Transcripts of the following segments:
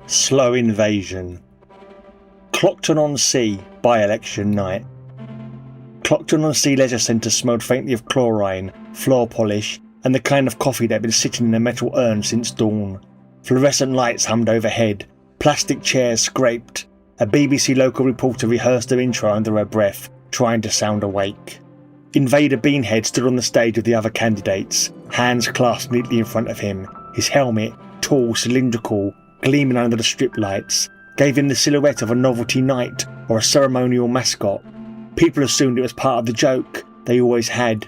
Slow invasion. Clockton-on-Sea by-election night. Clockton-on-Sea Leisure Centre smelled faintly of chlorine, floor polish, and the kind of coffee that had been sitting in a metal urn since dawn. Fluorescent lights hummed overhead, plastic chairs scraped. A BBC local reporter rehearsed her intro under her breath, trying to sound awake. Invader Beanhead stood on the stage with the other candidates, hands clasped neatly in front of him. His helmet, tall, cylindrical, gleaming under the strip lights, gave him the silhouette of a novelty knight or a ceremonial mascot. People assumed it was part of the joke. They always had.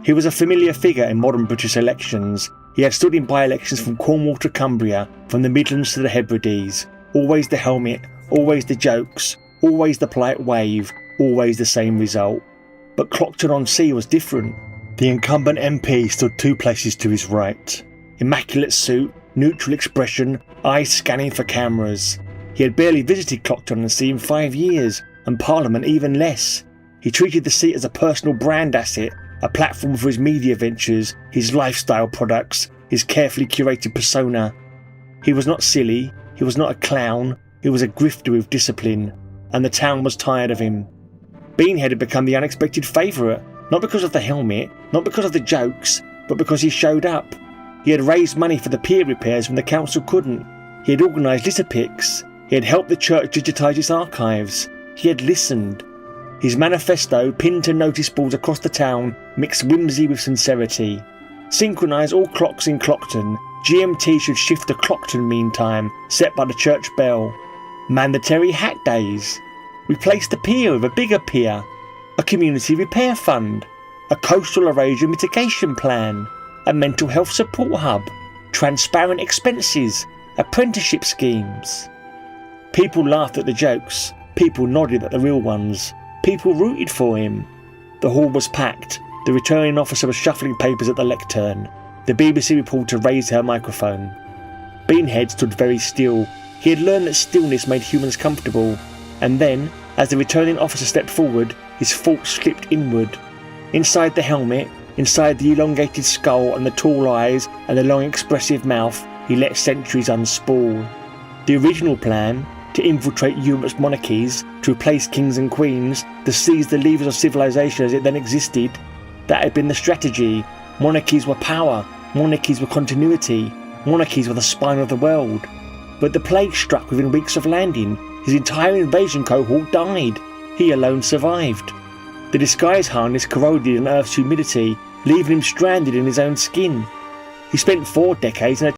He was a familiar figure in modern British elections. He had stood in by-elections from Cornwall to Cumbria, from the Midlands to the Hebrides. Always the helmet, always the jokes, always the polite wave, always the same result. But Clockton-on-Sea was different. The incumbent MP stood 2 places to his right. Immaculate suit, neutral expression, eyes scanning for cameras. He had barely visited Clockton-on-Sea in 5 years, and Parliament even less. He treated the seat as a personal brand asset, a platform for his media ventures, his lifestyle products, his carefully curated persona. He was not silly, he was not a clown, he was a grifter with discipline, and the town was tired of him. Beanhead had become the unexpected favourite, not because of the helmet, not because of the jokes, but because he showed up. He had raised money for the pier repairs when the council couldn't. He had organised litter picks. He had helped the church digitise its archives. He had listened. His manifesto, pinned to notice boards across the town, mixed whimsy with sincerity. Synchronise all clocks in Clockton. GMT should shift to Clockton meantime, set by the church bell. Mandatory hat days. Replace the pier with a bigger pier. A community repair fund. A coastal erosion mitigation plan. A mental health support hub. Transparent expenses. Apprenticeship schemes. People laughed at the jokes. People nodded at the real ones. People rooted for him. The hall was packed. The returning officer was shuffling papers at the lectern. The BBC reporter raised her microphone. Beanhead stood very still. He had learned that stillness made humans comfortable. And then, as the returning officer stepped forward, his thoughts slipped inward. Inside the helmet, inside the elongated skull and the tall eyes and the long expressive mouth, he let centuries unspool. The original plan, to infiltrate Europe's monarchies, to replace kings and queens, to seize the levers of civilization as it then existed, that had been the strategy. Monarchies were power, monarchies were continuity, monarchies were the spine of the world. But the plague struck within weeks of landing. His entire invasion cohort died. He alone survived. The disguise harness corroded in Earth's humidity, leaving him stranded in his own skin. He spent 4 decades in a